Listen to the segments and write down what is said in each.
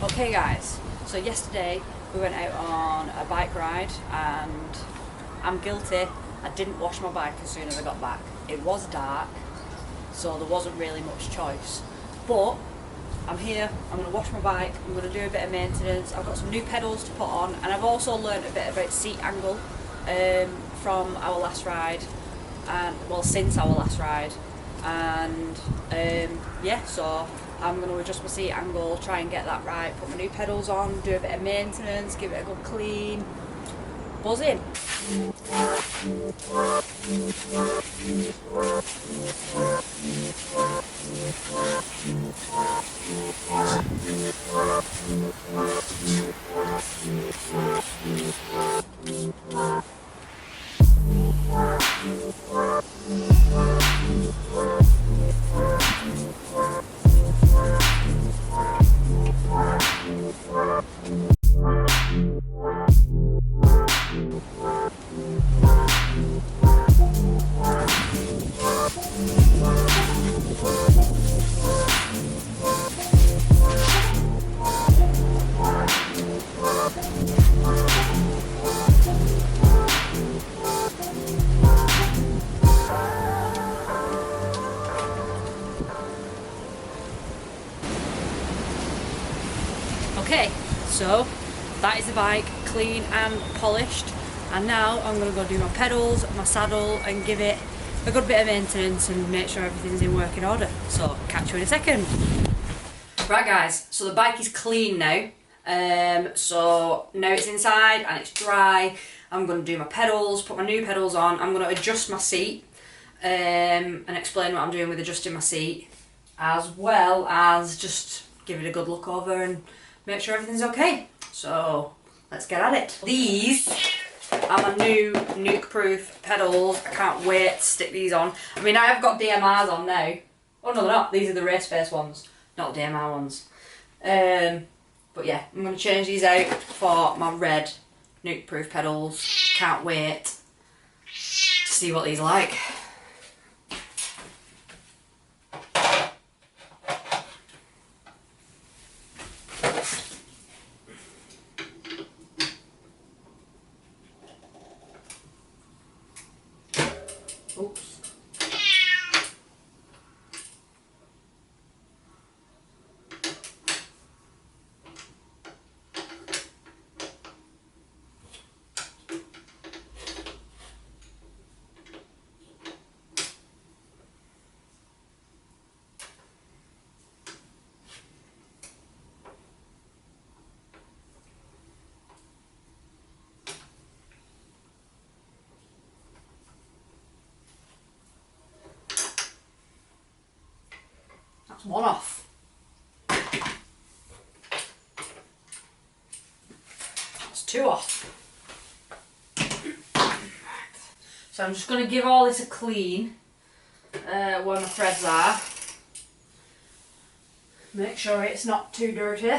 Okay guys, so yesterday we went out on a bike ride and I'm guilty, I didn't wash my bike as soon as I got back. It was dark, so there wasn't really much choice. But I'm here, I'm going to wash my bike, I'm going to do a bit of maintenance, I've got some new pedals to put on, and I've also learnt a bit about seat angle from our last ride, and well, since our last ride. And yeah, so I'm going to adjust my seat angle, try and get that right, put my new pedals on, do a bit of maintenance, give it a good clean, buzz in. Okay, so that is the bike, clean and polished, and now I'm going to go do my pedals, my saddle, and give it a good bit of maintenance and make sure everything's in working order. So catch you in a second. Right guys, so the bike is clean now, so now it's inside and it's dry. I'm going to do my pedals, put my new pedals on, I'm going to adjust my seat and explain what I'm doing with adjusting my seat, as well as just give it a good look over and make sure everything's okay. So let's get at it. These are my new Nukeprpof pedals. I can't wait to stick these on. I mean, I have got DMRs on now. Oh no, they're not. These are the race face ones, not the DMR ones. But yeah, I'm going to change these out for my red Nukeprpof pedals. Can't wait to see what these are like. Oops. That's one off. That's two off. So I'm just going to give all this a clean where my threads are. Make sure it's not too dirty.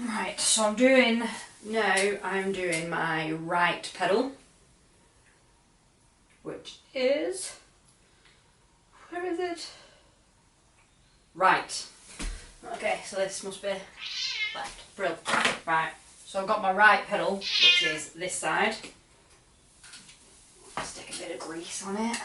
Right, so I'm doing my right pedal, which is, where is it? Right. Okay, so this must be left. Brilliant. Right, so I've got my right pedal, which is this side. Stick a bit of grease on it.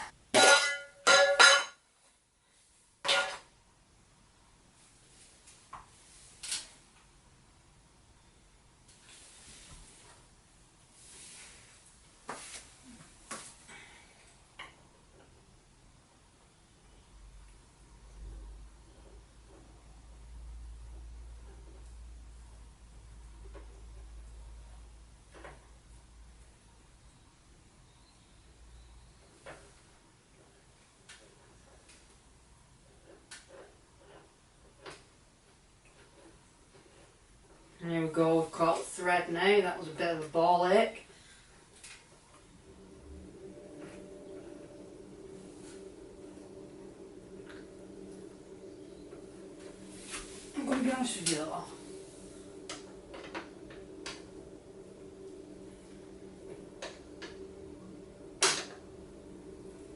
And here we go, we've caught the thread now. That was a bit of a ball ache. honest with you though,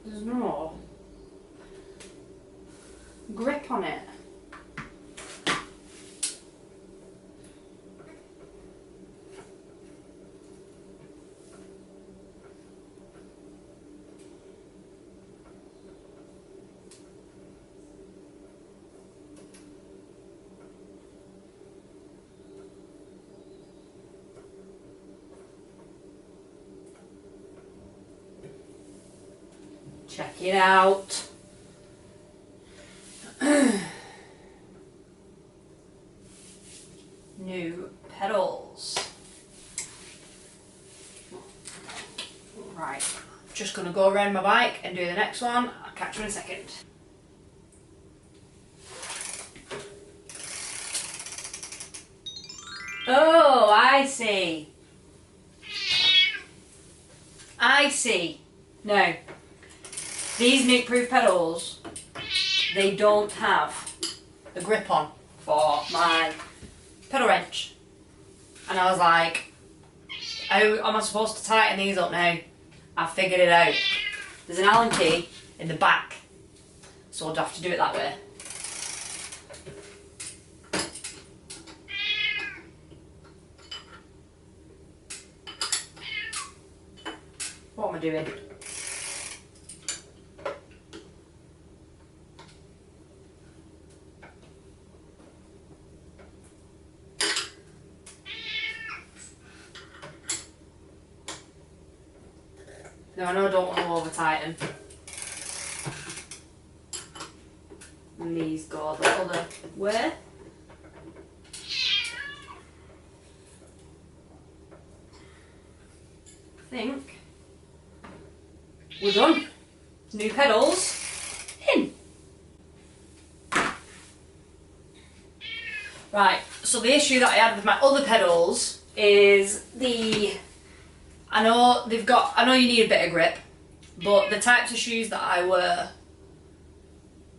there's no grip on it. Check it out. New pedals. Right, just gonna go around my bike and do the next one. I'll catch you in a second. Oh, I see. I see. No. These Nukeprpof pedals, they don't have the grip on for my pedal wrench. And I was like, how am I supposed to tighten these up now? I figured it out. There's an Allen key in the back, so I'd have to do it that way. What am I doing? No, I know I don't want to over tighten. And these go the other way. I think we're done. New pedals in. Right, so the issue that I had with my other pedals is I know you need a bit of grip, but the types of shoes that I wear,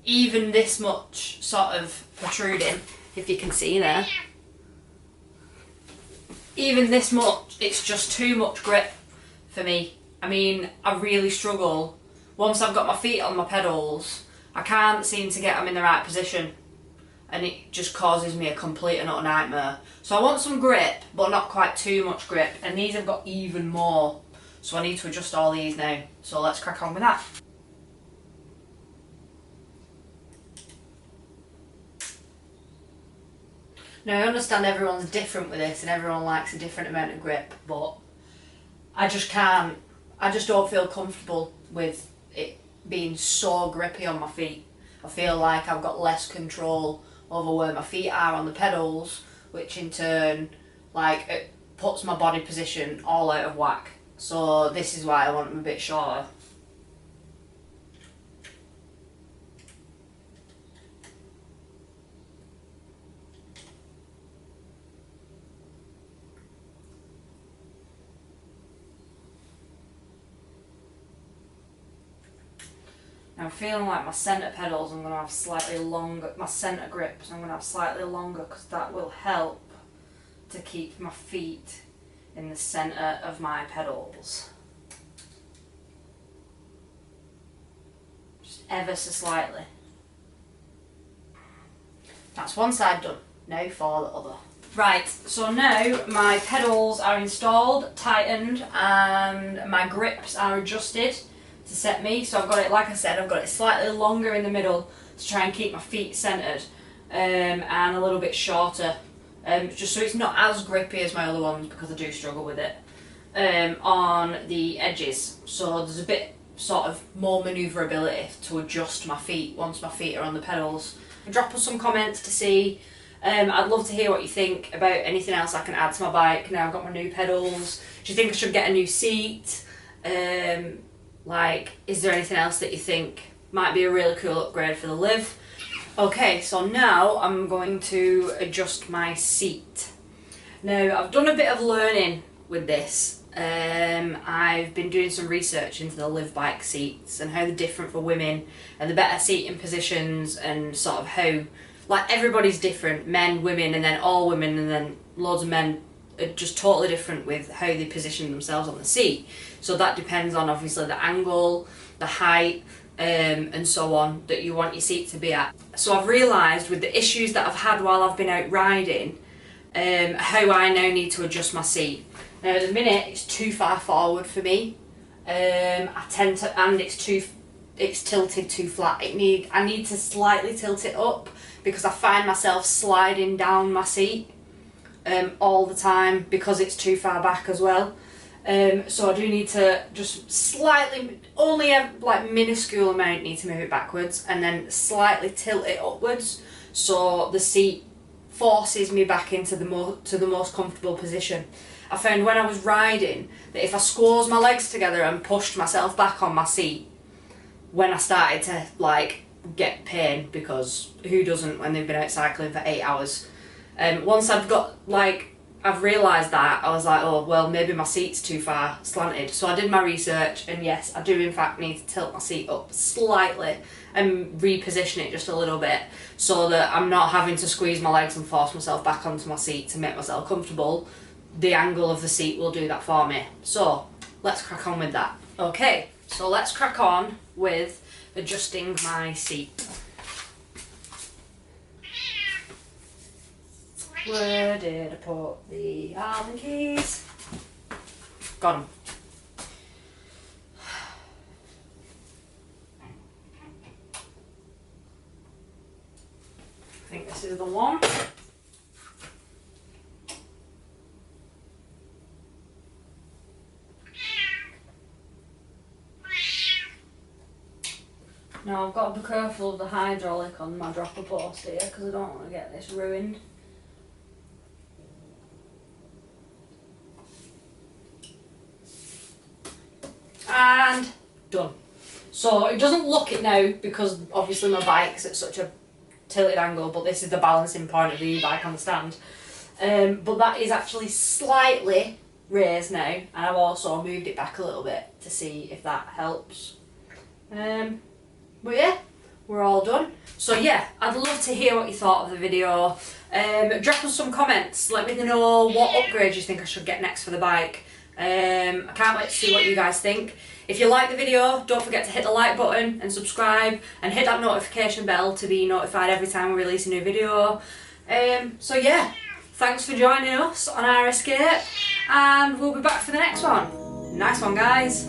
even this much sort of protruding, if you can see there, even this much, it's just too much grip for me. I mean, I really struggle. Once I've got my feet on my pedals, I can't seem to get them in the right position, and it just causes me a complete and utter nightmare. So I want some grip, but not quite too much grip, and these have got even more, so I need to adjust all these now. So let's crack on with that. Now I understand everyone's different with this and everyone likes a different amount of grip, but I just don't feel comfortable with it being so grippy on my feet. I feel like I've got less control over where my feet are on the pedals, which in turn, like, it puts my body position all out of whack. So this is why I want them a bit shorter. Now I'm feeling like my centre pedals I'm going to have slightly longer, my centre grips I'm going to have slightly longer, because that will help to keep my feet in the centre of my pedals. Just ever so slightly. That's one side done. Now for the other. Right, so now my pedals are installed, tightened, and my grips are adjusted to set me. So I've got it, like I said, I've got it slightly longer in the middle to try and keep my feet centred, and a little bit shorter, just so it's not as grippy as my other ones, because I do struggle with it, on the edges. So there's a bit sort of more manoeuvrability to adjust my feet once my feet are on the pedals. Drop us some comments to see. I'd love to hear what you think about anything else I can add to my bike now I've got my new pedals. Do you think I should get a new seat? Like, is there anything else that you think might be a really cool upgrade for the Liv? Okay, so now I'm going to adjust my seat. Now, I've done a bit of learning with this. I've been doing some research into the Liv bike seats and how they're different for women and the better seating positions and sort of how like everybody's different, men, women, and then all women, and then loads of men are just totally different with how they position themselves on the seat. So that depends on obviously the angle, the height, and so on that you want your seat to be at. So I've realised with the issues that I've had while I've been out riding, how I now need to adjust my seat. Now at the minute it's too far forward for me. I tend to, and it's tilted too flat. I need to slightly tilt it up because I find myself sliding down my seat all the time because it's too far back as well. So I do need to just slightly, only a like minuscule amount, need to move it backwards and then slightly tilt it upwards so the seat forces me back into the most comfortable position. I found when I was riding that if I squeezed my legs together and pushed myself back on my seat, when I started to like get pain, because who doesn't when they've been out cycling for 8 hours. Once I've realised that, I was like, oh well, maybe my seat's too far slanted. So I did my research, and yes, I do in fact need to tilt my seat up slightly and reposition it just a little bit so that I'm not having to squeeze my legs and force myself back onto my seat to make myself comfortable. The angle of the seat will do that for me. So let's crack on with that. Okay, so let's crack on with adjusting my seat. Where did I put the Allen keys? Got them. I think this is the one. Now I've got to be careful of the hydraulic on my dropper post here because I don't want to get this ruined. And done. So it doesn't look it now because obviously my bike's at such a tilted angle, but this is the balancing point of the e-bike on the stand. But that is actually slightly raised now, and I've also moved it back a little bit to see if that helps. But yeah, we're all done. So yeah, I'd love to hear what you thought of the video. Drop us some comments, let me know what upgrades you think I should get next for the bike. I can't wait to see what you guys think. If you like the video, don't forget to hit the like button and subscribe and hit that notification bell to be notified every time we release a new video. So yeah, thanks for joining us on our escape, and we'll be back for the next one. Nice one, guys.